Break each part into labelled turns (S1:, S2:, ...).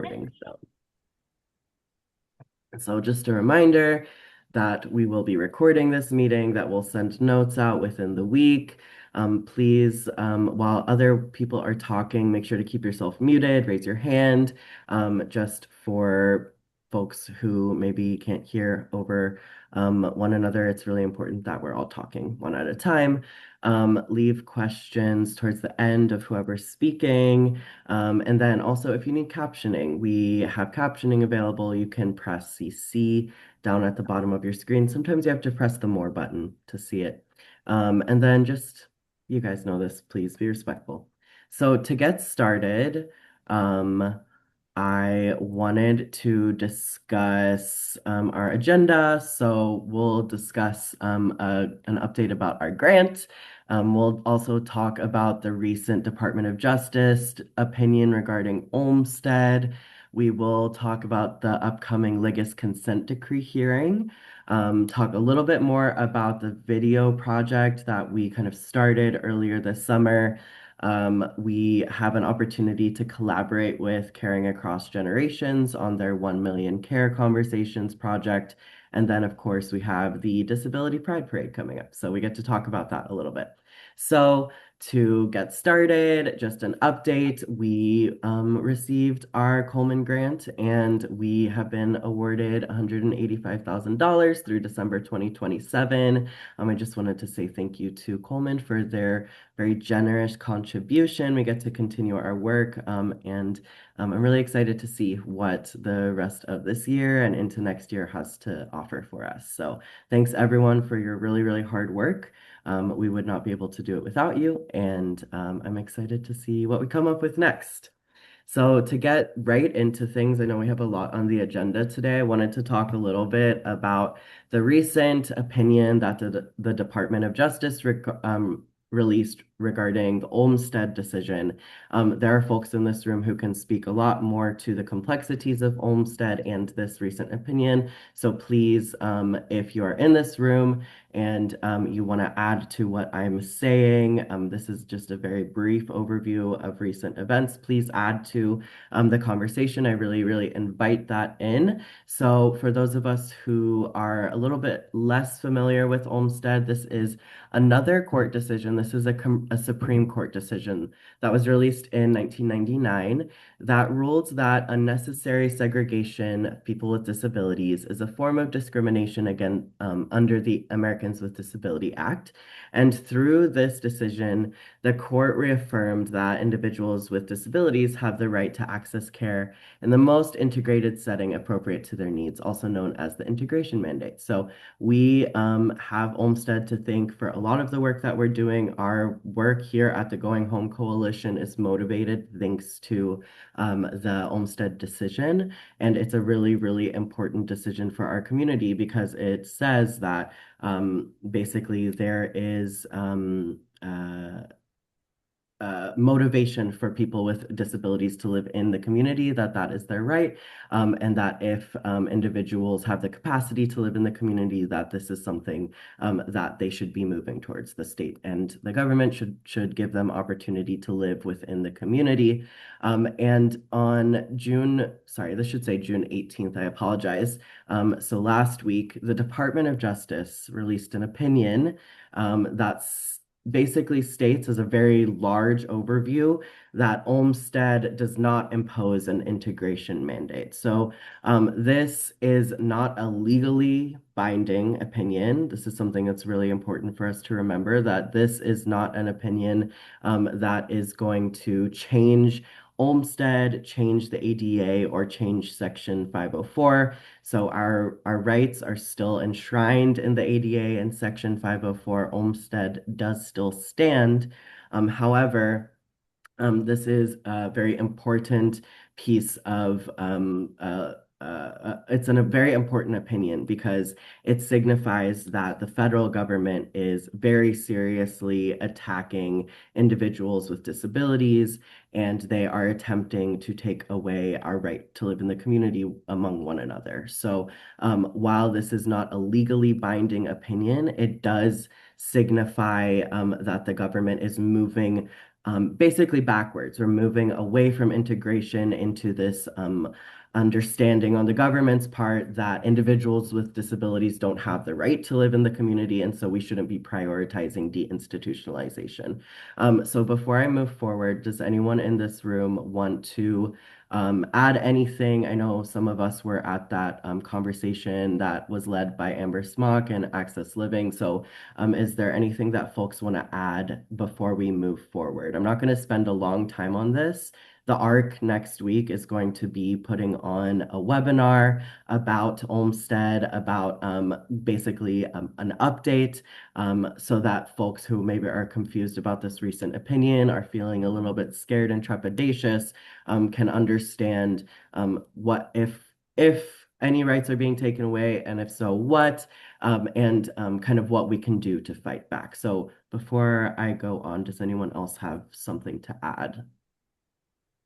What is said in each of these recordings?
S1: recording so just a reminder that we will be recording this meeting, that we'll send notes out within the week. Please, while other people are talking, make sure to keep yourself muted, raise your hand, just for folks who maybe can't hear over one another. It's really important that we're all talking one at a time. Leave questions towards the end of whoever's speaking. And then also, if you need captioning, we have captioning available. You can press CC down at the bottom of your screen. Sometimes you have to press the more button to see it. And then just, you guys know this, please be respectful. So to get started, I wanted to discuss our agenda. So we'll discuss an update about our grant. We'll also talk about the recent Department of Justice opinion regarding Olmstead. We will talk about the upcoming Liggett consent decree hearing, talk a little bit more about the video project that we kind of started earlier this summer. We have an opportunity to collaborate with Caring Across Generations on their 1 Million Care Conversations project. And then, of course, we have the Disability Pride Parade coming up. So we get to talk about that a little bit. So to get started, just an update, we received our Coleman grant and we have been awarded $185,000 through December 2027. I just wanted to say thank you to Coleman for their very generous contribution. We get to continue our work, and I'm really excited to see what the rest of this year and into next year has to offer for us. So thanks everyone for your really, really hard work. We would not be able to do it without you, and I'm excited to see what we come up with next. So to get right into things, I know we have a lot on the agenda today. I wanted to talk a little bit about the recent opinion that the Department of Justice released regarding the Olmstead decision. There are folks in this room who can speak a lot more to the complexities of Olmstead and this recent opinion. So please, if you are in this room and you want to add to what I'm saying, this is just a very brief overview of recent events. Please add to the conversation. I really, really invite that in. So for those of us who are a little bit less familiar with Olmstead, this is another court decision. This is a Supreme Court decision that was released in 1999 that ruled that unnecessary segregation of people with disabilities is a form of discrimination again under the Americans with Disability Act. And through this decision, the court reaffirmed that individuals with disabilities have the right to access care in the most integrated setting appropriate to their needs, also known as the integration mandate. So we have Olmstead to thank for a lot of the work that we're doing. Our work here at the Going Home Coalition is motivated thanks to the Olmstead decision. And it's a really, really important decision for our community because it says that basically there is motivation for people with disabilities to live in the community, that is their right, and that if individuals have the capacity to live in the community, that this is something that they should be moving towards. The state and the government should give them opportunity to live within the community. And on this should say June 18th, I apologize. So last week, the Department of Justice released an opinion that's basically states as a very large overview that Olmstead does not impose an integration mandate. So this is not a legally binding opinion. This is something that's really important for us to remember, that this is not an opinion that is going to change Olmstead, change the ADA, or change Section 504. So our rights are still enshrined in the ADA and Section 504. Olmstead does still stand. However, this is a very important piece of it's a very important opinion because it signifies that the federal government is very seriously attacking individuals with disabilities, and they are attempting to take away our right to live in the community among one another. So while this is not a legally binding opinion, it does signify that the government is moving basically backwards. We're moving away from integration into this understanding on the government's part that individuals with disabilities don't have the right to live in the community, and so we shouldn't be prioritizing deinstitutionalization. So before I move forward, does anyone in this room want to add anything? I know some of us were at that conversation that was led by Amber Smock and Access Living. So is there anything that folks want to add before we move forward? I'm not going to spend a long time on this. The ARC next week is going to be putting on a webinar about Olmsted, about basically an update, so that folks who maybe are confused about this recent opinion, are feeling a little bit scared and trepidatious, can understand what if any rights are being taken away, and if so, what, and kind of what we can do to fight back. So before I go on, does anyone else have something to add?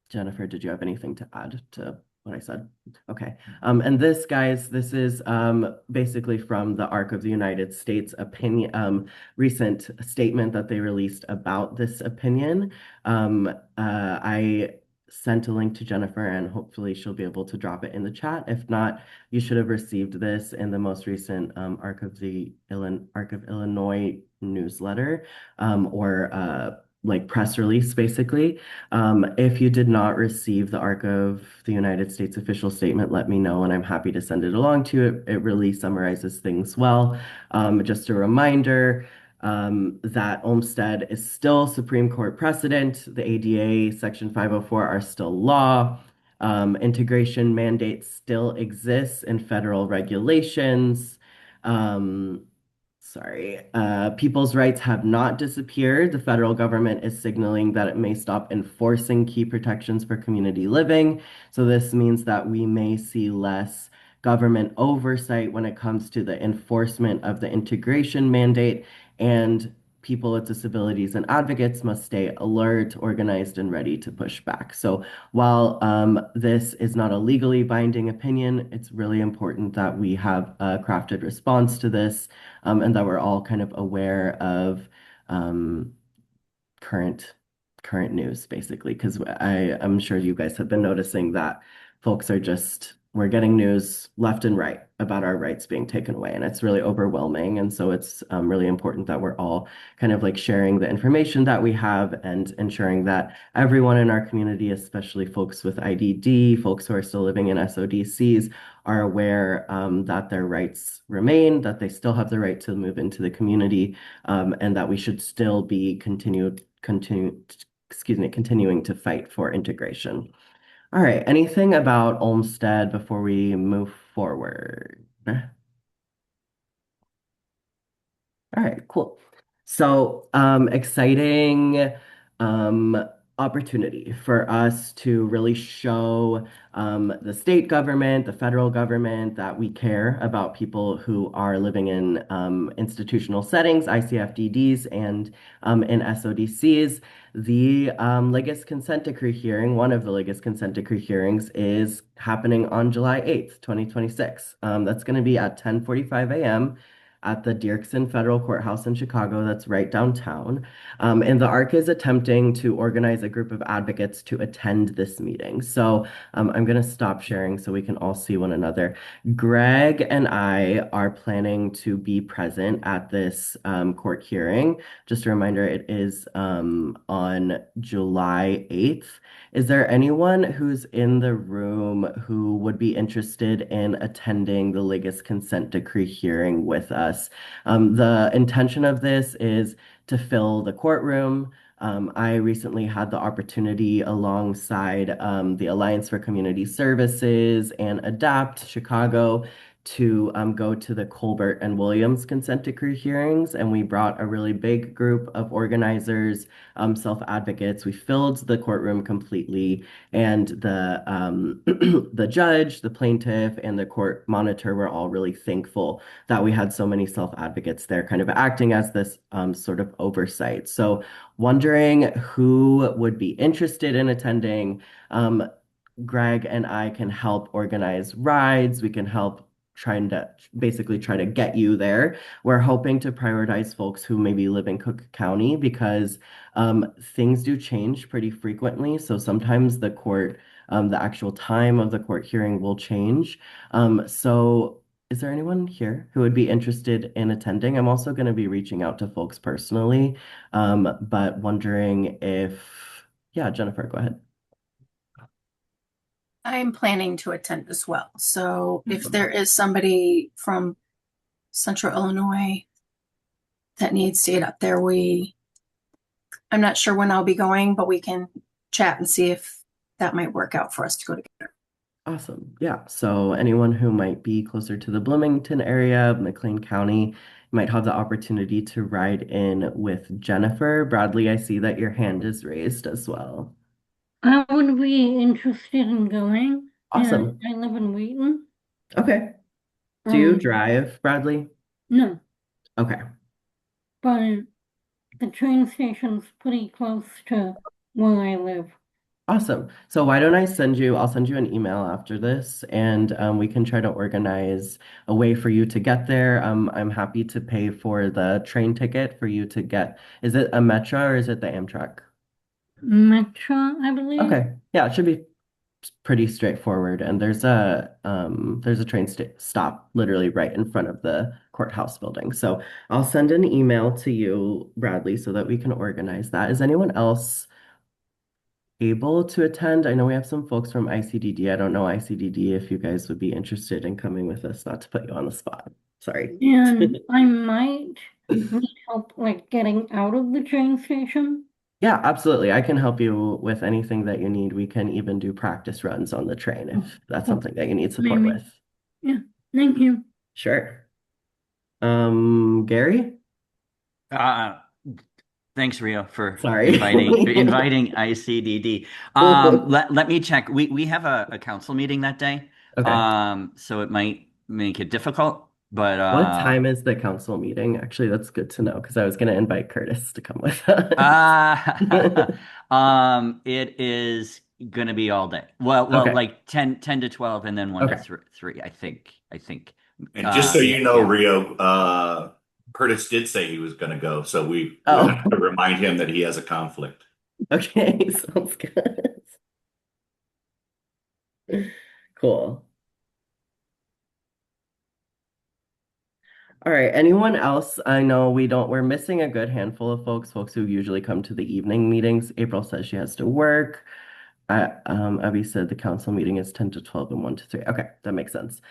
S1: Jennifer, did you have anything to add to what I said? Okay. And this, guys, this is basically from the Arc of the United States opinion, recent statement that they released about this opinion. I sent a link to Jennifer, and hopefully she'll be able to drop it in the chat. If not, you should have received this in the most recent Arc of Illinois newsletter, or like press release, basically. If you did not receive the Arc of the United States official statement, let me know, and I'm happy to send it along to you. It really summarizes things well. Just a reminder that Olmsted is still Supreme Court precedent. The ADA, Section 504 are still law. Integration mandates still exist in federal regulations. Um, People's rights have not disappeared. The federal government is signaling that it may stop enforcing key protections for community living. So this means that we may see less government oversight when it comes to the enforcement of the integration mandate, and people with disabilities and advocates must stay alert, organized, and ready to push back. So while this is not a legally binding opinion, it's really important that we have a crafted response to this, and that we're all kind of aware of um, current current news, basically, because I'm sure you guys have been noticing that folks are just we're getting news left and right about our rights being taken away, and it's really overwhelming. And so it's really important that we're all kind of like sharing the information that we have and ensuring that everyone in our community, especially folks with IDD, folks who are still living in SODCs, are aware that their rights remain, that they still have the right to move into the community, and that we should still be continuing to fight for integration. All right, anything about Olmsted before we move forward? All right, cool. So, exciting um, opportunity for us to really show the state government, the federal government, that we care about people who are living in institutional settings, ICFDDs, and in SODCs. The Liggett consent decree hearing, one of the Liggett consent decree hearings, is happening on July 8th, 2026. That's going to be at 10:45 a.m. at the Dirksen Federal Courthouse in Chicago, that's right downtown. And the ARC is attempting to organize a group of advocates to attend this meeting. So I'm going to stop sharing so we can all see one another. Greg and I are planning to be present at this court hearing. Just a reminder, it is on July 8th. Is there anyone who's in the room who would be interested in attending the Liggett consent decree hearing with us? The intention of this is to fill the courtroom. I recently had the opportunity, alongside the Alliance for Community Services and ADAPT Chicago, to go to the Colbert and Williams consent decree hearings, and we brought a really big group of organizers, self-advocates. We filled the courtroom completely, and the judge, the plaintiff, and the court monitor were all really thankful that we had so many self-advocates there, kind of acting as this sort of oversight. So, wondering who would be interested in attending. Greg and I can help organize rides. We can help trying to basically try to get you there. We're hoping to prioritize folks who maybe live in Cook County because things do change pretty frequently. So sometimes the actual time of the court hearing will change. So is there anyone here who would be interested in attending? I'm also going to be reaching out to folks personally, but wondering yeah, Jennifer, go ahead.
S2: I'm planning to attend as well. So if
S1: Awesome.
S2: there is somebody from Central Illinois that needs to get up there, I'm not sure when I'll be going, but we can chat and see if that might work out for us to go together.
S1: Awesome. Yeah. So anyone who might be closer to the Bloomington area, McLean County, might have the opportunity to ride in with Jennifer. Bradley, I see that your hand is raised as well.
S3: I would be interested in going, and
S1: Awesome.
S3: I live in Wheaton.
S1: Okay. Do you
S3: Um,
S1: drive, Bradley?
S3: no,
S1: Okay.
S3: but the train station's pretty close to where I live.
S1: Awesome. So I'll send you an email after this and we can try to organize a way for you to get there. I'm happy to pay for the train ticket for you to get, is it a Metro or is it the Amtrak?
S3: Metro, I believe.
S1: Okay. Yeah, it should be pretty straightforward. And there's a train sta stop literally right in front of the courthouse building. So I'll send an email to you, Bradley, so that we can organize that. Is anyone else able to attend? I know we have some folks from ICDD. I don't know ICDD if you guys would be interested in coming with us, not to put you on the spot. Sorry.
S3: And I might need help like getting out of the train station.
S1: Yeah, absolutely. I can help you with anything that you need. We can even do practice runs on the train
S3: Oh,
S1: if that's
S3: oh,
S1: something that you need support
S3: maybe.
S1: with.
S3: Yeah. Thank you.
S1: Sure. Gary?
S4: Uh, Thanks, Rio, for
S1: Sorry.
S4: inviting ICDD. Let me check. We have a council meeting that day,
S1: Okay.
S4: so it might make it difficult. But
S1: What time is the council meeting? Actually, that's good to know because I was going to invite Curtis to come with us.
S4: uh, it is gonna be all day. Well,
S1: Okay.
S4: like 10 to 12, and then 1 to
S1: Okay.
S4: 3. I think.
S5: And just so
S4: Yeah,
S5: you know,
S4: yeah.
S5: Rio, Curtis did say he was going to go, so we
S1: Oh,
S5: have to remind him that he has a conflict.
S1: okay. Sounds good. Cool. All right. Anyone else? I know we're missing a good handful of folks who usually come to the evening meetings. April says she has to work. Abby said the council meeting is 10 to 12 and 1 to 3. Okay, that makes sense.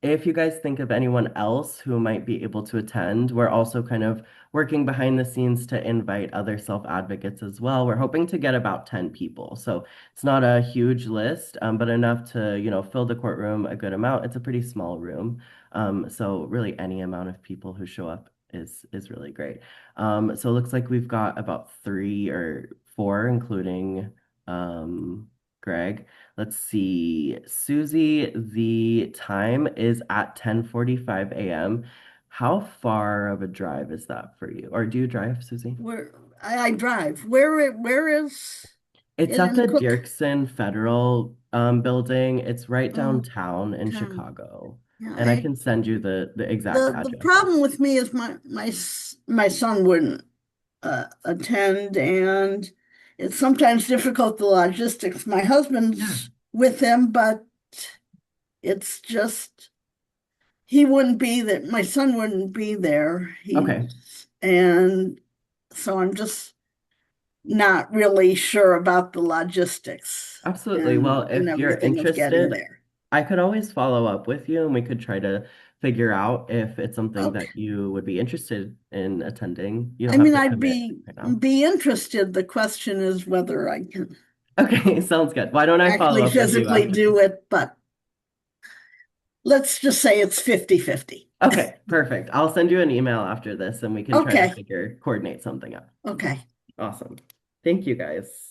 S1: If you guys think of anyone else who might be able to attend, we're also kind of working behind the scenes to invite other self-advocates as well. We're hoping to get about 10 people. So it's not a huge list, but enough to, fill the courtroom a good amount. It's a pretty small room. So really any amount of people who show up is really great. So it looks like we've got about 3 or 4, including Greg. Let's see. Susie, the time is at 10:45 a.m. How far of a drive is that for you? Or do you drive, Susie?
S6: I drive. Where is
S1: It's
S6: it
S1: at
S6: in
S1: the
S6: Cook
S1: Dirksen Federal building. It's right
S6: um,
S1: downtown in
S6: town?
S1: Chicago.
S6: Yeah,
S1: And I can send you the exact
S6: the
S1: address.
S6: problem with me is my son wouldn't attend, and it's sometimes difficult the logistics. My
S1: Yeah.
S6: husband's with him, but it's just he wouldn't be there. My son wouldn't be there.
S1: Okay.
S6: And so I'm just not really sure about the logistics
S1: Absolutely. Well,
S6: and
S1: if you're
S6: everything of getting
S1: interested,
S6: there.
S1: I could always follow up with you and we could try to figure out if it's something
S6: Okay.
S1: that you would be interested in attending. You
S6: I
S1: don't have
S6: mean,
S1: to
S6: I'd
S1: commit right now.
S6: be interested. The question is whether I can
S1: Okay, sounds good. Why don't I follow
S6: actually
S1: up with you
S6: physically
S1: after this?
S6: do it, but let's just say it's 50-50.
S1: Okay, perfect. I'll send you an email after this and we can try to
S6: Okay.
S1: coordinate something out.
S6: Okay.
S1: Awesome. Thank you guys.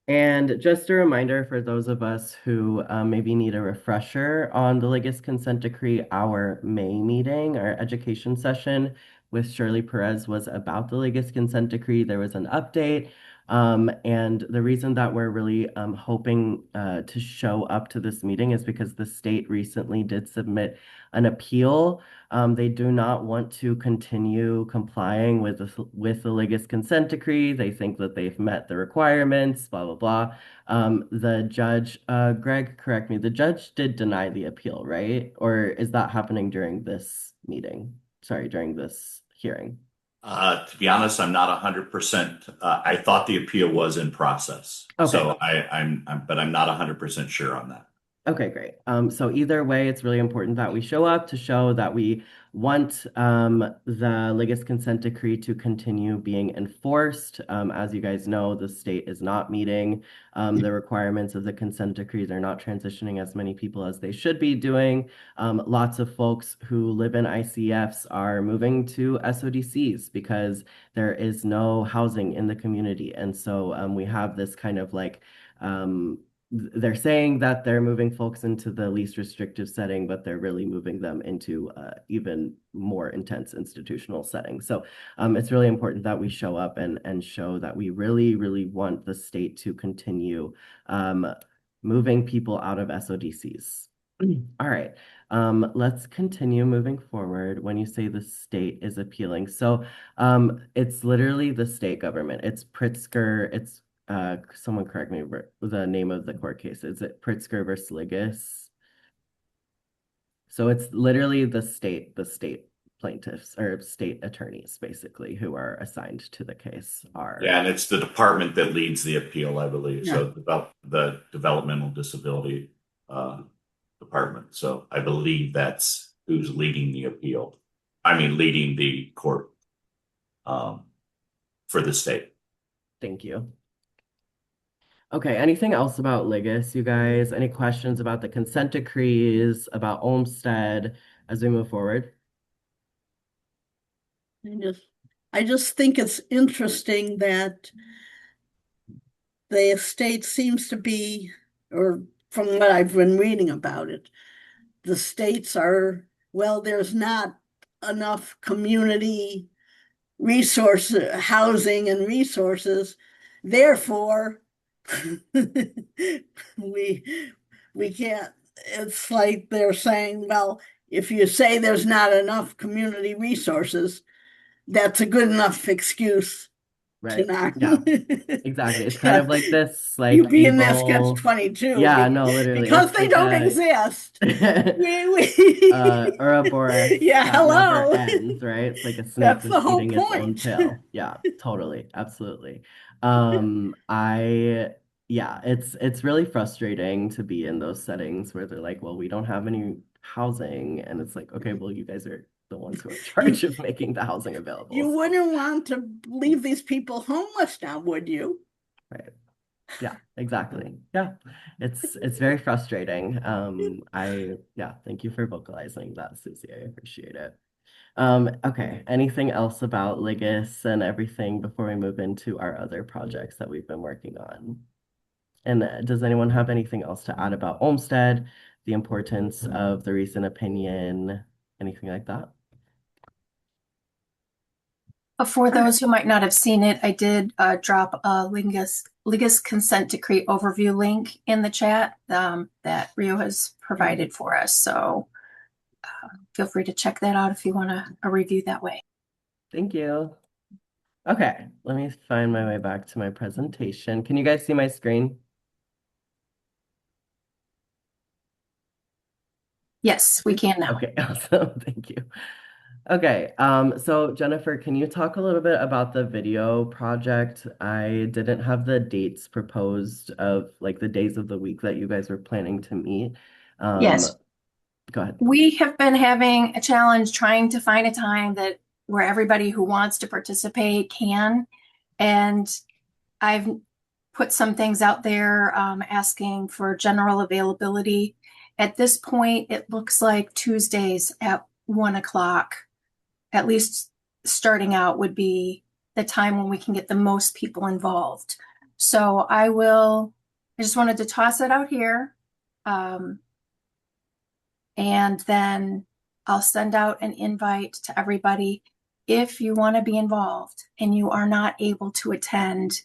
S1: And just a reminder for those of us who maybe need a refresher on the Ligas consent decree, our May meeting, our education session with Shirley Perez was about the Ligas consent decree. There was an update. And the reason that we're really hoping to show up to this meeting is because the state recently did submit an appeal. They do not want to continue complying with the Liggett consent decree. They think that they've met the requirements, blah, blah, blah. The judge, Greg, correct me, the judge did deny the appeal, right? Or is that happening during this meeting? Sorry, during this hearing.
S5: To be honest, I'm not 100%. I thought the appeal was in process.
S1: Okay.
S5: So but I'm not 100% sure on that.
S1: Okay, great. So either way, it's really important that we show up to show that we want the Liggett consent decree to continue being enforced. As you guys know, the state is not meeting the requirements of the consent decree. They're not transitioning as many people as they should be doing. Lots of folks who live in ICFs are moving to SODCs because there is no housing in the community. And so we have this kind of like they're saying that they're moving folks into the least restrictive setting, but they're really moving them into even more intense institutional settings. So it's really important that we show up and show that we really, really want the state to continue moving people out of SODCs. All right, let's continue moving forward. When you say the state is appealing, so it's literally the state government. It's Pritzker. It's someone correct me, the name of the court case. Is it Pritzker versus Liggett? So it's literally the state plaintiffs or state attorneys basically who are assigned to the case are.
S5: Yeah, and it's the department that leads the appeal, I believe. So the developmental disability department. So I believe that's who's leading the appeal. I mean, leading the court for the state.
S1: Thank you. Okay, anything else about Liggett, you guys? Any questions about the consent decrees, about Olmsted as we move forward?
S6: I just think it's interesting that the estate seems to be, or from what I've been reading about it, the states are, well, there's not enough community housing and resources. Therefore, we can't, it's like they're saying, well, if you say there's not enough community resources, that's a good enough excuse to
S1: Right.
S6: not.
S1: Yeah, exactly. It's kind of like this, like
S6: You be in this
S1: evil.
S6: gets 22.
S1: Yeah, no, literally.
S6: Because
S1: It's
S6: they
S1: like
S6: don't
S1: a
S6: exist.
S1: Ouroboros
S6: Yeah,
S1: that
S6: hello.
S1: never ends, right? It's like a snake
S6: That's
S1: that's
S6: the whole
S1: eating its own
S6: point.
S1: tail. Yeah, totally, absolutely. Yeah, it's really frustrating to be in those settings where they're like, well, we don't have any housing, and it's like, okay, well, you guys are the ones who are in charge of making the housing available.
S6: You
S1: So,
S6: wouldn't want to leave these people homeless now, would you?
S1: right. Yeah, exactly. Yeah, it's very frustrating. Yeah, thank you for vocalizing that, Susie. I appreciate it. Okay, anything else about Liggett and everything before we move into our other projects that we've been working on? And does anyone have anything else to add about Olmsted, the importance of the recent opinion, anything like that?
S2: For those who might not have seen it, I did drop a Liggett consent decree overview link in the chat that Rio has provided for us. So feel free to check that out if you want a review that way.
S1: Thank you. Okay, let me find my way back to my presentation. Can you guys see my screen?
S2: Yes, we can now.
S1: Okay, awesome. Thank you. Okay, so Jennifer, can you talk a little bit about the video project? I didn't have the dates proposed of like the days of the week that you guys were planning to meet.
S2: Yes.
S1: Go ahead.
S2: We have been having a challenge trying to find a time where everybody who wants to participate can. And I've put some things out there asking for general availability. At this point, it looks like Tuesdays at 1 o'clock, at least starting out, would be the time when we can get the most people involved. So I just wanted to toss it out here. And then I'll send out an invite to everybody. If you want to be involved and you are not able to attend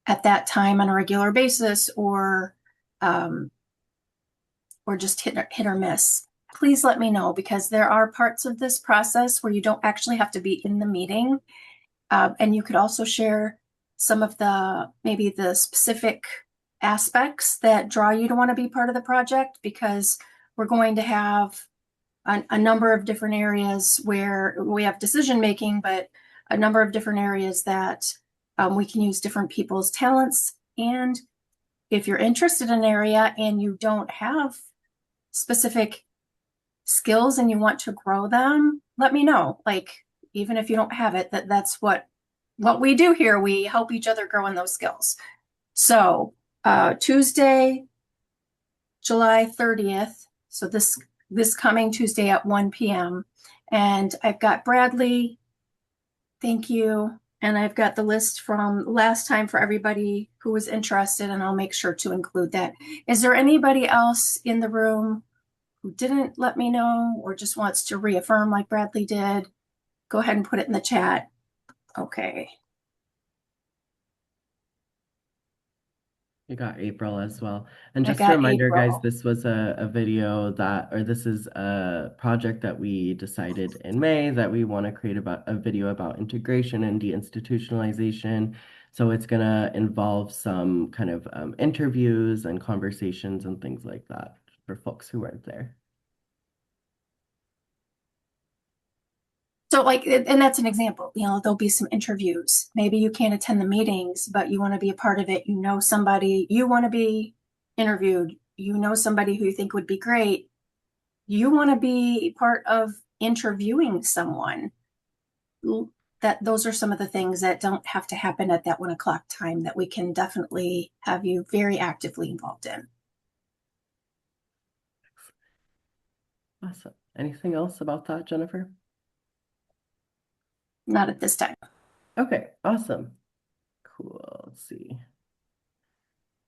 S2: at that time on a regular basis, or just hit or miss, please let me know, because there are parts of this process where you don't actually have to be in the meeting. And you could also share some of maybe the specific aspects that draw you to want to be part of the project, because we're going to have a number of different areas where we have decision making, but a number of different areas that we can use different people's talents. And if you're interested in an area and you don't have specific skills and you want to grow them, let me know. Like, even if you don't have it, that's what we do here. We help each other grow in those skills. So Tuesday, July 30th. So this coming Tuesday at 1 p.m. And I've got Bradley. Thank you. And I've got the list from last time for everybody who was interested, and I'll make sure to include that. Is there anybody else in the room who didn't let me know or just wants to reaffirm like Bradley did? Go ahead and put it in the chat. Okay.
S1: You got April as well. And
S2: I
S1: just a
S2: got
S1: reminder, guys,
S2: April.
S1: this was a video this is a project that we decided in May that we want to create about a video about integration and deinstitutionalization. So it's going to involve some kind of interviews and conversations and things like that for folks who weren't there.
S2: So like, and that's an example, there'll be some interviews. Maybe you can't attend the meetings, but you want to be a part of it. You know somebody, you want to be interviewed. You know somebody who you think would be great. You want to be part of interviewing someone. Those are some of the things that don't have to happen at that 1 o'clock time that we can definitely have you very actively involved in.
S1: Awesome. Anything else about that, Jennifer?
S2: Not at this time.
S1: Okay, awesome. Cool. Let's see.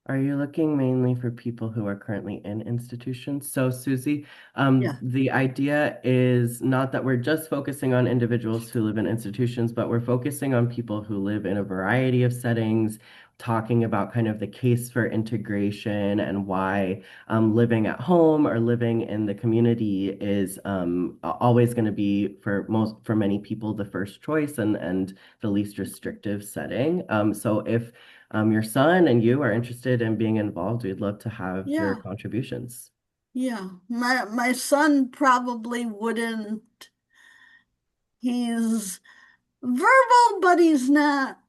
S1: Are you looking mainly for people who are currently in institutions? So, Susie,
S6: Yeah.
S1: the idea is not that we're just focusing on individuals who live in institutions, but we're focusing on people who live in a variety of settings, talking about kind of the case for integration and why living at home or living in the community is always going to be for many people the first choice and the least restrictive setting. So if your son and you are interested in being involved, we'd love to have your
S6: Yeah.
S1: contributions.
S6: Yeah. My son probably wouldn't. He's verbal, but he's not.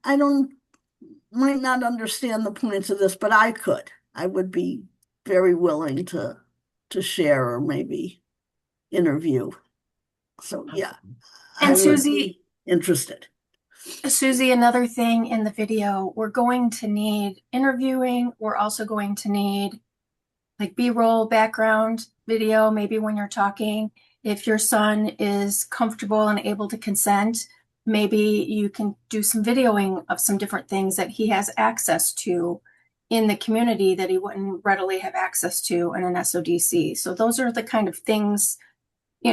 S6: Might not understand the points of this, but I could. I would be very willing to share or maybe interview. So yeah,
S2: And
S6: I would
S2: Susie,
S6: be interested.
S2: Susie, another thing in the video, we're going to need interviewing. We're also going to need like B-roll background video, maybe when you're talking. If your son is comfortable and able to consent, maybe you can do some videoing of some different things that he has access to in the community that he wouldn't readily have access to in an SODC. So those are the kind of things,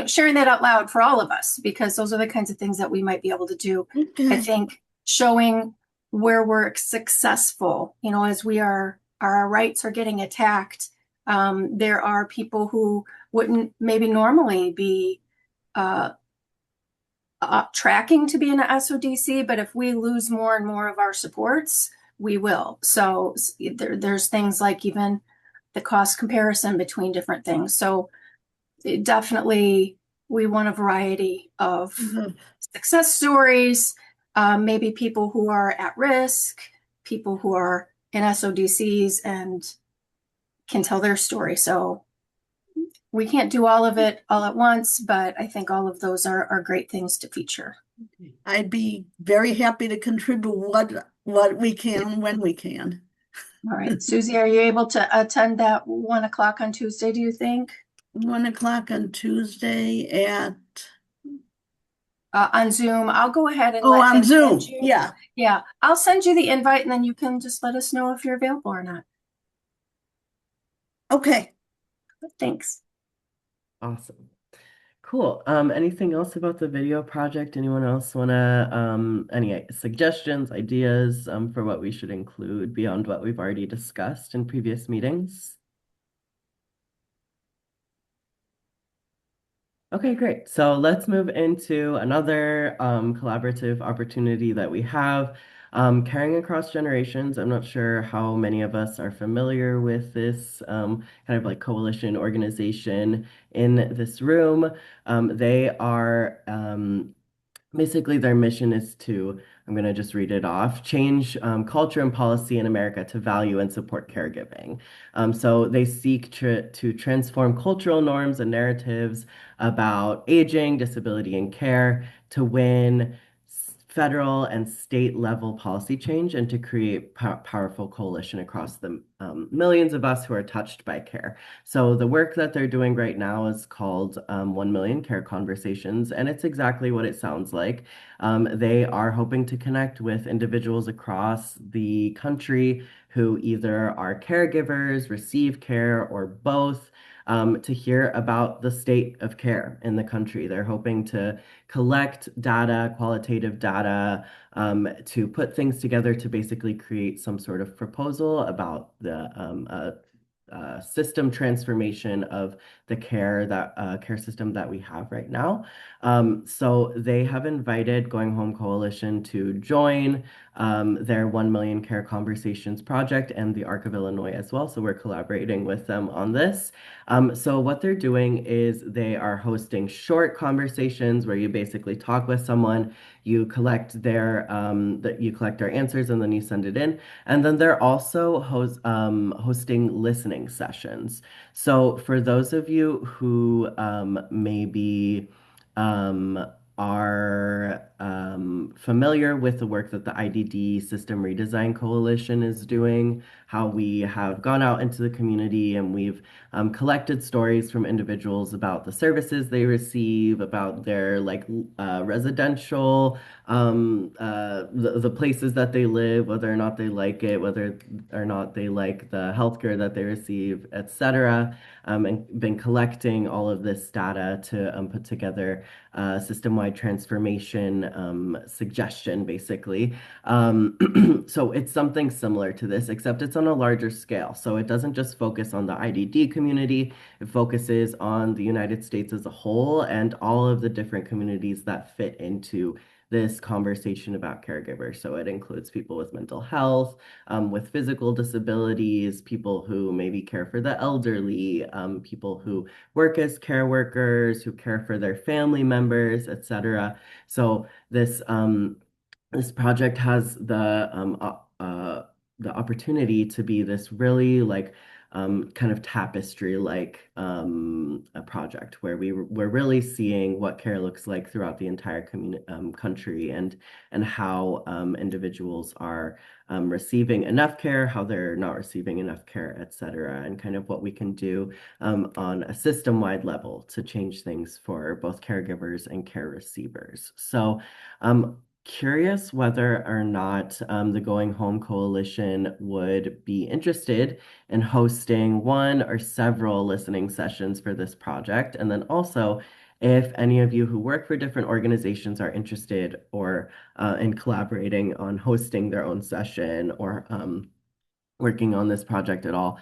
S2: sharing that out loud for all of us, because those are the kinds of things that we might be able to do.
S6: Okay.
S2: I think showing where we're successful, as our rights are getting attacked. There are people who wouldn't maybe normally be tracking to be in a SODC, but if we lose more and more of our supports, we will. So there's things like even the cost comparison between different things. So definitely we want a variety of success stories, maybe people who are at risk, people who are in SODCs and can tell their story. So we can't do all of it all at once, but I think all of those are great things to feature.
S6: I'd be very happy to contribute what we can when we can.
S2: All right, Susie, are you able to attend that 1 o'clock on Tuesday, do you think?
S6: 1 o'clock on Tuesday at
S2: On Zoom. I'll go ahead and
S6: on Zoom.
S2: send you.
S6: Yeah.
S2: Yeah, I'll send you the invite and then you can just let us know if you're available or not.
S6: Okay.
S2: Thanks.
S1: Awesome. Cool. Anything else about the video project? Anyone else wanna any suggestions, ideas for what we should include beyond what we've already discussed in previous meetings? Okay, great. So let's move into another collaborative opportunity that we have. Caring across generations. I'm not sure how many of us are familiar with this kind of like coalition organization in this room. They are basically, their mission is to, I'm going to just read it off, change culture and policy in America to value and support caregiving. So they seek to transform cultural norms and narratives about aging, disability, and care to win federal and state level policy change and to create powerful coalition across the millions of us who are touched by care. So the work that they're doing right now is called 1 Million Care Conversations, and it's exactly what it sounds like. They are hoping to connect with individuals across the country who either are caregivers, receive care, or both. To hear about the state of care in the country. They're hoping to collect data, qualitative data, to put things together to basically create some sort of proposal about the system transformation of the care system that we have right now. So they have invited Going Home Coalition to join their 1 Million Care Conversations project and the Arc of Illinois as well. So we're collaborating with them on this. So what they're doing is they are hosting short conversations where you basically talk with someone, you collect their answers, and then you send it in. And then they're also hosting listening sessions. So for those of you who maybe are familiar with the work that the IDD System Redesign Coalition is doing, how we have gone out into the community and we've collected stories from individuals about the services they receive, about their residential, the places that they live, whether or not they like it, whether or not they like the healthcare that they receive, etc. And been collecting all of this data to put together system-wide transformation suggestion, basically. So it's something similar to this, except it's on a larger scale. So it doesn't just focus on the IDD community, it focuses on the United States as a whole and all of the different communities that fit into this conversation about caregivers. So it includes people with mental health, with physical disabilities, people who maybe care for the elderly, people who work as care workers, who care for their family members, etc. So this project has the opportunity to be this really kind of tapestry a project where we're really seeing what care looks like throughout the entire country and how individuals are receiving enough care, how they're not receiving enough care, etc., and kind of what we can do on a system-wide level to change things for both caregivers and care receivers. So curious whether or not the Going Home Coalition would be interested in hosting one or several listening sessions for this project. And then also, if any of you who work for different organizations are interested or in collaborating on hosting their own session or working on this project at all.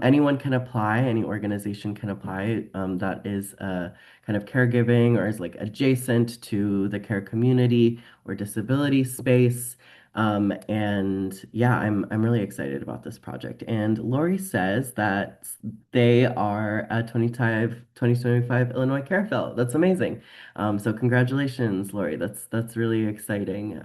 S1: Anyone can apply, any organization can apply that is kind of caregiving or is like adjacent to the care community or disability space. And yeah, I'm really excited about this project. And Lori says that they are a 2025 Illinois Care Fellow. That's amazing. So congratulations, Lori. That's really exciting.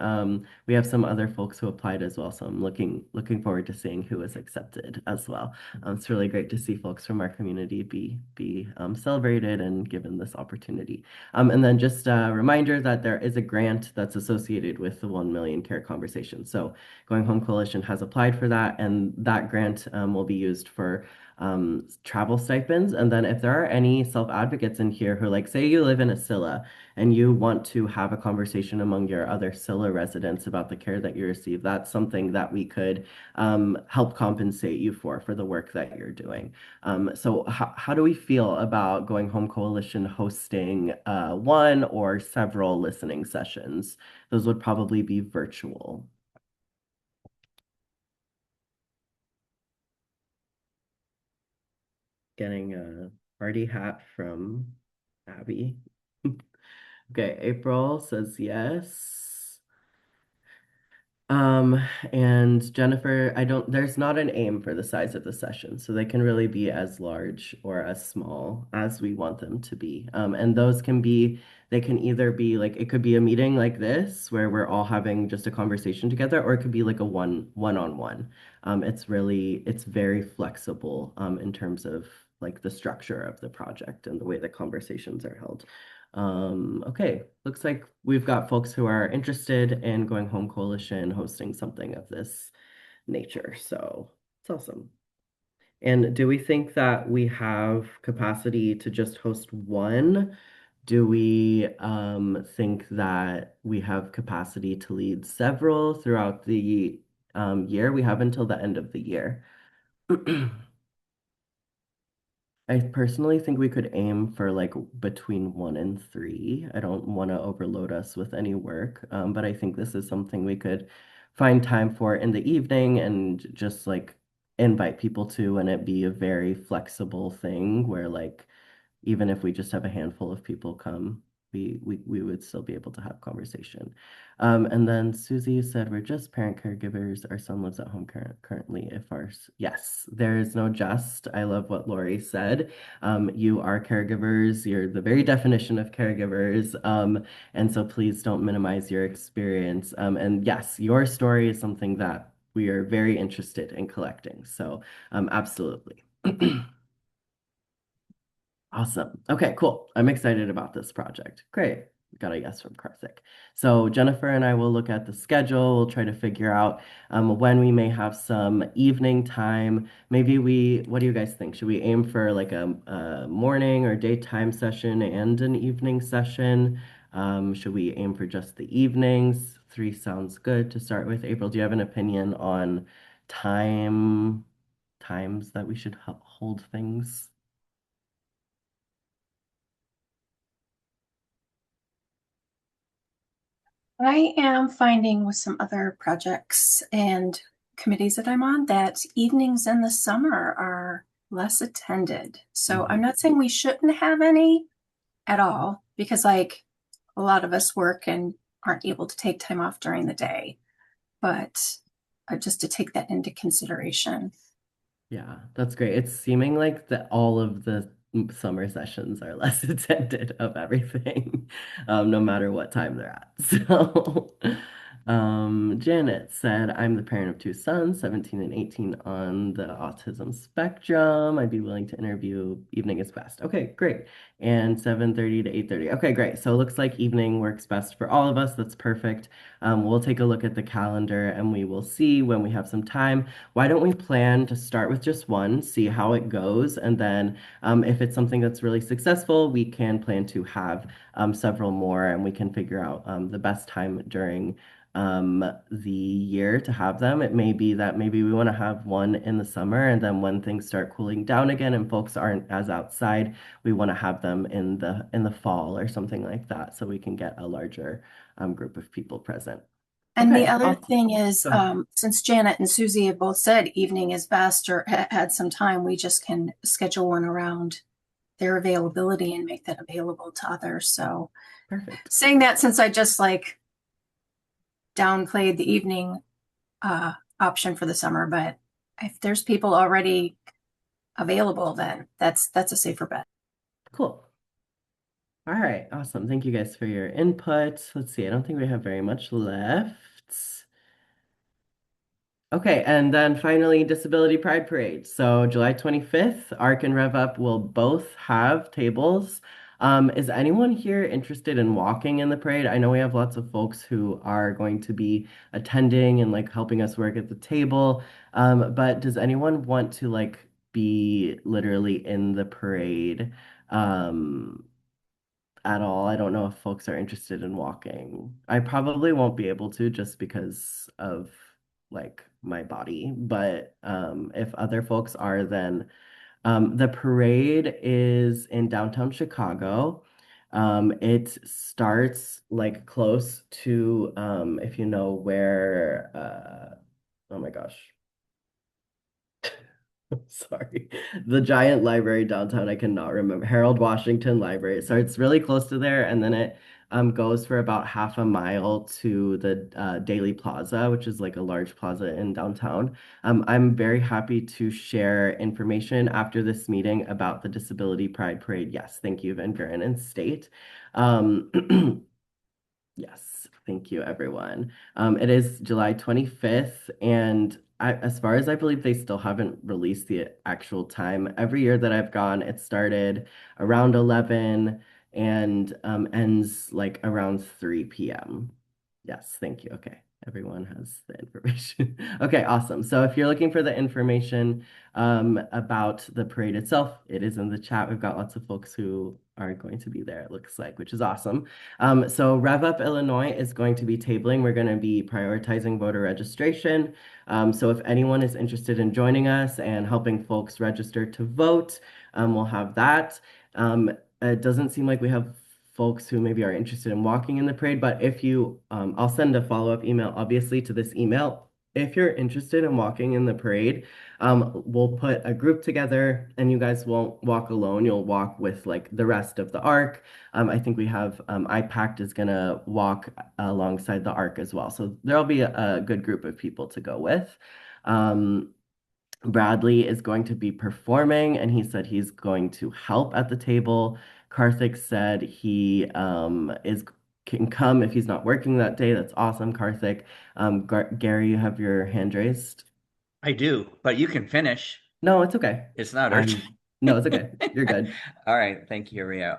S1: We have some other folks who applied as well, so I'm looking forward to seeing who is accepted as well. It's really great to see folks from our community be celebrated and given this opportunity. And then just a reminder that there is a grant that's associated with the 1 Million Care Conversation conversation. So Going Home Coalition has applied for that, and that grant will be used for travel stipends. And then if there are any self-advocates in here who, like, say you live in Acilla and you want to have a conversation among your other Scilla residents about the care that you receive, that's something that we could help compensate you for the work that you're doing. So how do we feel about Going Home Coalition hosting one or several listening sessions? Those would probably be virtual. Getting a party hat from Abby. Okay, April says yes. Um, and Jennifer, there's not an aim for the size of the session, so they can really be as large or as small as we want them to be. And they can either be like, it could be a meeting like this where we're all having just a conversation together, or it could be like a one-on-one. It's very flexible, in terms of like the structure of the project and the way the conversations are held. Okay, looks like we've got folks who are interested in Going Home Coalition hosting something of this nature. So it's awesome. And do we think that we have capacity to just host one? Do we think that we have capacity to lead several throughout the year? We have until the end of the year. I personally think we could aim for like between 1 and 3. I don't want to overload us with any work, but I think this is something we could find time for in the evening and just like invite people to, and it be a very flexible thing where like even if we just have a handful of people come, we would still be able to have conversation. And then Susie said, we're just parent caregivers. Our son lives at home currently. Yes, there is no just. I love what Lori said. You are caregivers. You're the very definition of caregivers. And so please don't minimize your experience. And yes, your story is something that we are very interested in collecting. So absolutely. Awesome. Okay, cool. I'm excited about this project. Great. Got a yes from Karthik. So Jennifer and I will look at the schedule. We'll try to figure out when we may have some evening time. What do you guys think? Should we aim for like a morning or daytime session and an evening session? Should we aim for just the evenings? 3 sounds good to start with. April, do you have an opinion on times that we should hold things?
S2: I am finding with some other projects and committees that I'm on that evenings in the summer are less attended. So I'm not saying we shouldn't have any at all, because like a lot of us work and aren't able to take time off during the day, but just to take that into consideration.
S1: Yeah, that's great. It's seeming like all of the summer sessions are less attended of everything, no matter what time they're at. So, Janet said, I'm the parent of 2 sons, 17 and 18 on the autism spectrum. I'd be willing to interview. Evening is best. Okay, great. And 7:30 to 8:30. Okay, great. So it looks like evening works best for all of us. That's perfect. We'll take a look at the calendar and we will see when we have some time. Why don't we plan to start with just one, see how it goes, and then if it's something that's really successful, we can plan to have several more, and we can figure out the best time during the year to have them. It may be that maybe we want to have one in the summer, and then when things start cooling down again and folks aren't as outside, we want to have them in the fall or something like that, so we can get a larger group of people present.
S2: And
S1: Okay,
S2: the other
S1: awesome.
S2: thing is,
S1: Go ahead.
S2: since Janet and Susie have both said evening is best or had some time, we just can schedule one around their availability and make that available to others. So
S1: Perfect.
S2: saying that, since I just like downplayed the evening option for the summer, but if there's people already available, then that's a safer bet.
S1: Cool. All right, awesome. Thank you guys for your input. Let's see, I don't think we have very much left. Okay, and then finally, Disability Pride Parade. So July 25th, ARC and Rev Up will both have tables. Is anyone here interested in walking in the parade? I know we have lots of folks who are going to be attending and like helping us work at the table. But does anyone want to like be literally in the parade at all? I don't know if folks are interested in walking. I probably won't be able to just because of like my body, but if other folks are, then the parade is in downtown Chicago. It starts like close to, if you know where, oh my gosh, sorry, the giant library downtown, I cannot remember, Harold Washington Library. So it's really close to there, and then it goes for about half a mile to the Daily Plaza, which is like a large plaza in downtown. I'm very happy to share information after this meeting about the Disability Pride Parade. Yes, thank you, Van Buren and State. Um, Yes, thank you, everyone. It is July 25th, and as far as I believe, they still haven't released the actual time. Every year that I've gone, it started around 11 and ends like around 3 p.m. Yes, thank you. Okay, everyone has the information. Okay, awesome. So if you're looking for the information about the parade itself, it is in the chat. We've got lots of folks who are going to be there, it looks like, which is awesome. So Rev Up Illinois is going to be tabling. We're going to be prioritizing voter registration. So if anyone is interested in joining us and helping folks register to vote, we'll have that. It doesn't seem like we have folks who maybe are interested in walking in the parade, but if you, I'll send a follow-up email, obviously, to this email. If you're interested in walking in the parade, we'll put a group together and you guys won't walk alone. You'll walk with like the rest of the ARC. I think we have IPACT is going to walk alongside the ARC as well. So there'll be a good group of people to go with. Bradley is going to be performing and he said he's going to help at the table. Karthik said he can come if he's not working that day. That's awesome, Karthik. Gary, you have your hand raised.
S4: I do, but you can finish.
S1: No, it's okay.
S4: It's not urgent.
S1: No, it's okay. You're good.
S4: All right, thank you, Rio.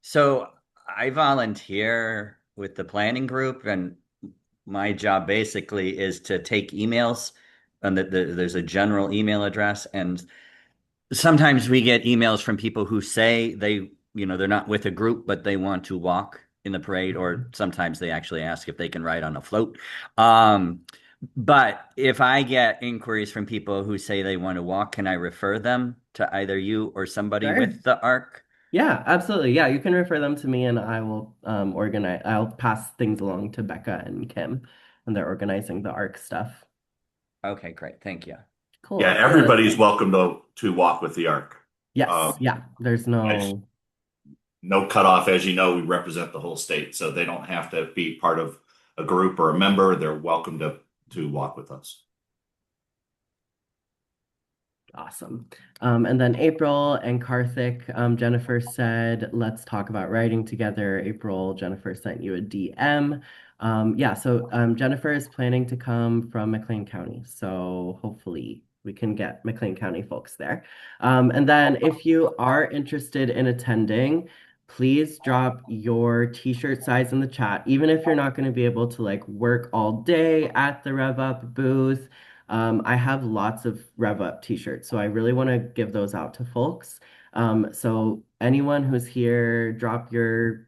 S4: So I volunteer with the planning group, and my job basically is to take emails, and there's a general email address, and sometimes we get emails from people who say they're not with a group, but they want to walk in the parade, or sometimes they actually ask if they can ride on a float. But if I get inquiries from people who say they want to walk, can I refer them to either you or somebody
S1: Sure.
S4: with the ARC?
S1: Yeah, absolutely. Yeah, you can refer them to me and I will I'll pass things along to Becca and Kim and they're organizing the ARC stuff.
S4: Okay, great. Thank you.
S1: Cool.
S5: Yeah, everybody's welcome to walk with the ARC.
S1: Yes, yeah. There's no
S5: No cutoff. As you know, we represent the whole state, so they don't have to be part of a group or a member. They're welcome to walk with us.
S1: Awesome. And then April and Karthik, Jennifer said, let's talk about writing together. April, Jennifer sent you a DM. Yeah, so Jennifer is planning to come from McLean County. So hopefully we can get McLean County folks there. And then if you are interested in attending, please drop your t-shirt size in the chat. Even if you're not going to be able to like work all day at the Rev Up booth, I have lots of Rev Up t-shirts, so I really want to give those out to folks. So anyone who's here, drop your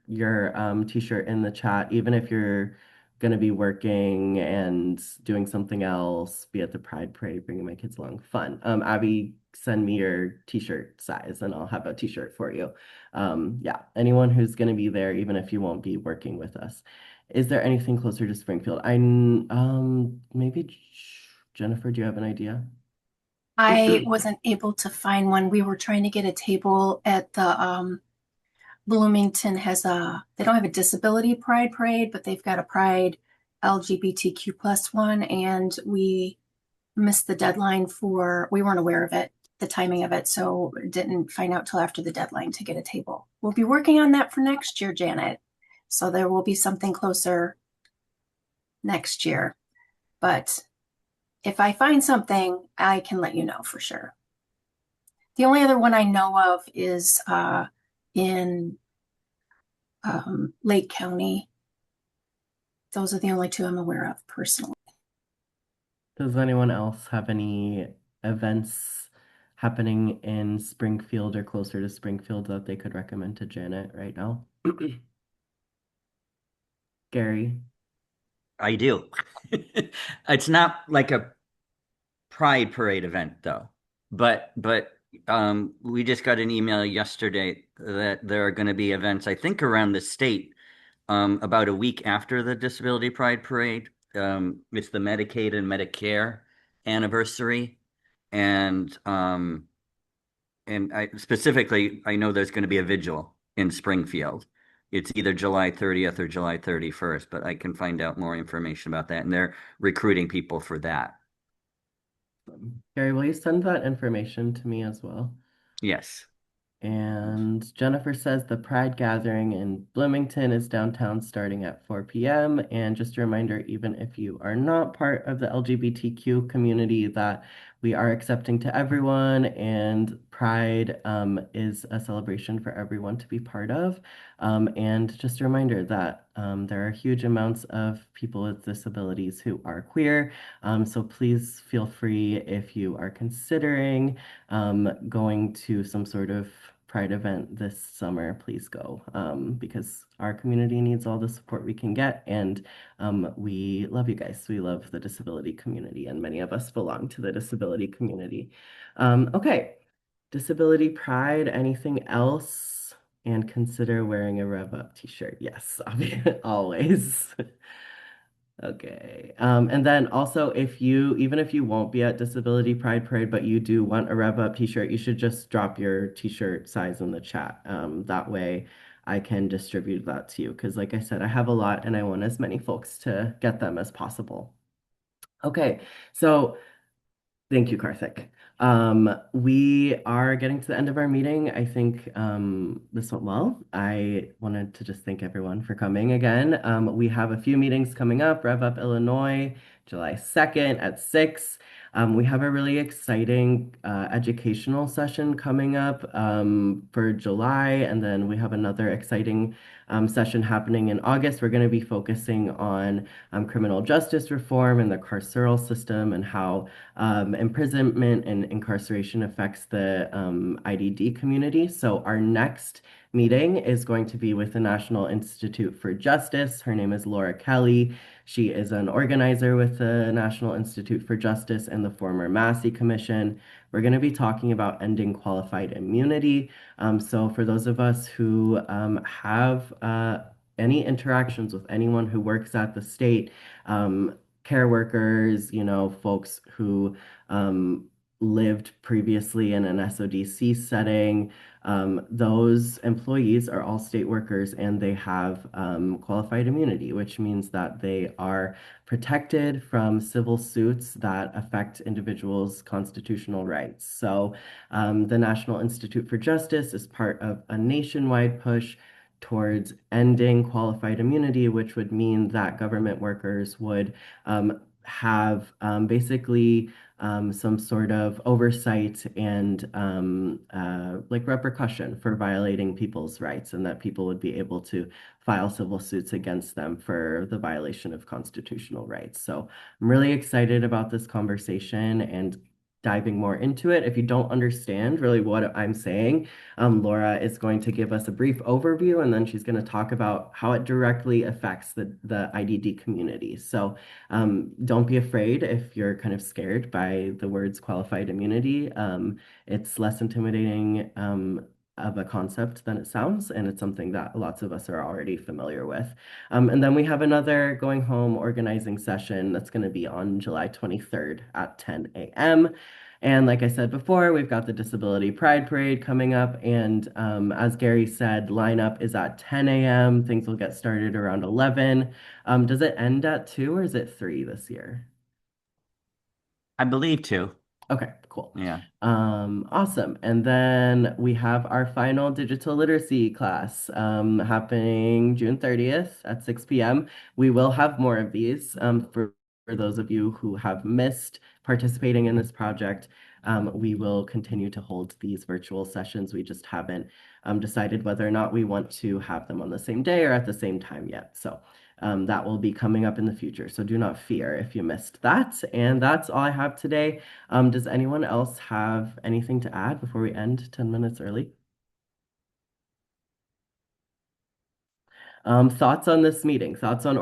S1: t-shirt in the chat, even if you're going to be working and doing something else, be at the Pride Parade, bringing my kids along. Fun. Abby, send me your t-shirt size and I'll have a t-shirt for you. Yeah, anyone who's going to be there, even if you won't be working with us. Is there anything closer to Springfield? Maybe Jennifer, do you have an idea?
S2: I wasn't able to find one. We were trying to get a table at the Bloomington they don't have a disability pride parade, but they've got a pride LGBTQ plus one, and we missed the deadline we weren't aware of it, the timing of it, so didn't find out till after the deadline to get a table. We'll be working on that for next year, Janet. So there will be something closer next year. But if I find something, I can let you know for sure. The only other one I know of is in Lake County. Those are the only two I'm aware of personally.
S1: Does anyone else have any events happening in Springfield or closer to Springfield that they could recommend to Janet right now? Gary?
S4: I do. It's not like a Pride Parade event though, but we just got an email yesterday that there are going to be events, I think, around the state about a week after the Disability Pride Parade. It's the Medicaid and Medicare anniversary, and I specifically I know there's going to be a vigil in Springfield. It's either July 30th or July 31st, but I can find out more information about that, and they're recruiting people for that.
S1: Gary, will you send that information to me as well?
S4: Yes.
S1: And Jennifer says the Pride Gathering in Bloomington is downtown starting at 4 p.m. And just a reminder, even if you are not part of the LGBTQ community, that we are accepting to everyone, and Pride is a celebration for everyone to be part of. And just a reminder that there are huge amounts of people with disabilities who are queer. So please feel free, if you are considering going to some sort of Pride event this summer, please go, because our community needs all the support we can get, and we love you guys. We love the disability community, and many of us belong to the disability community. Okay, disability pride, anything else? And consider wearing a Rev Up t-shirt. Yes, always. Okay. And then also, even if you won't be at Disability Pride Parade, but you do want a Rev Up t-shirt, you should just drop your t-shirt size in the chat. That way I can distribute that to you. Because like I said, I have a lot and I want as many folks to get them as possible. Okay. So thank you, Karthik. We are getting to the end of our meeting. I think this went well. I wanted to just thank everyone for coming again. We have a few meetings coming up. Rev Up Illinois, July 2nd at 6. We have a really exciting educational session coming up for July, and then we have another exciting session happening in August. We're going to be focusing on criminal justice reform and the carceral system, and how imprisonment and incarceration affects the IDD community. So our next meeting is going to be with the National Institute for Justice. Her name is Laura Kelly. She is an organizer with the National Institute for Justice and the former Massey Commission. We're going to be talking about ending qualified immunity. So for those of us who have any interactions with anyone who works at the state, care workers, folks who lived previously in an SODC setting, those employees are all state workers, and they have qualified immunity, which means that they are protected from civil suits that affect individuals' constitutional rights. So the National Institute for Justice is part of a nationwide push towards ending qualified immunity, which would mean that government workers would have basically some sort of oversight and like repercussion for violating people's rights, and that people would be able to file civil suits against them for the violation of constitutional rights. So I'm really excited about this conversation and diving more into it. If you don't understand really what I'm saying, Laura is going to give us a brief overview, and then she's going to talk about how it directly affects the IDD community. So don't be afraid if you're kind of scared by the words qualified immunity. It's less intimidating of a concept than it sounds, and it's something that lots of us are already familiar with. And then we have another going home organizing session that's going to be on July 23rd at 10 a.m. And like I said before, we've got the Disability Pride Parade coming up. And as Gary said, lineup is at 10 a.m. Things will get started around 11. Does it end at 2 or is it 3 this year?
S4: I believe too.
S1: Okay, cool.
S4: Yeah.
S1: Awesome. And then we have our final digital literacy class happening June 30th at 6 p.m. We will have more of these for those of you who have missed participating in this project. we will continue to hold these virtual sessions. We just haven't decided whether or not we want to have them on the same day or at the same time yet. So that will be coming up in the future. So do not fear if you missed that. And that's all I have today. Does anyone else have anything to add before we end 10 minutes early? Thoughts on this meeting? Thoughts on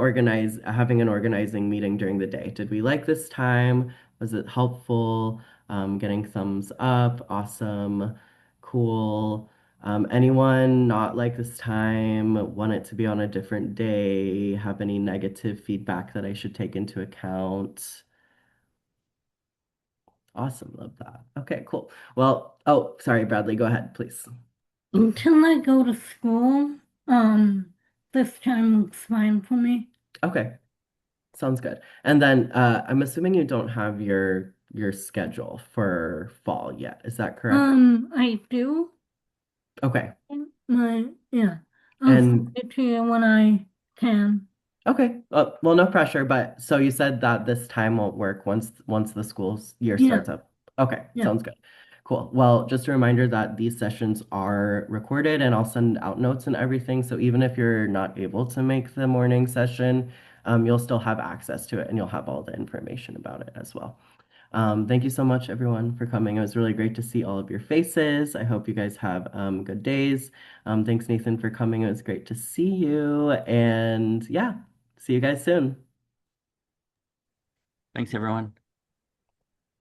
S1: having an organizing meeting during the day? Did we like this time? Was it helpful? Getting thumbs up, awesome, cool. Anyone not like this time, want it to be on a different day, have any negative feedback that I should take into account? Awesome, love that. Okay, cool. Well, oh, sorry, Bradley, go ahead, please.
S3: Until I go to school, this time looks fine for me.
S1: Okay, sounds good. And then I'm assuming you don't have your schedule for fall yet. Is that correct?
S3: I do.
S1: Okay.
S3: Yeah. I'll
S1: And
S3: send it to you when I can.
S1: okay. Well, no pressure, but so you said that this time won't work once the school year
S3: Yeah.
S1: starts up. Okay,
S3: Yeah.
S1: sounds good. Cool. Well, just a reminder that these sessions are recorded and I'll send out notes and everything. So even if you're not able to make the morning session, you'll still have access to it and you'll have all the information about it as well. Thank you so much, everyone, for coming. It was really great to see all of your faces. I hope you guys have good days. Thanks, Nathan, for coming. It was great to see you. And yeah, see you guys soon.
S4: Thanks, everyone.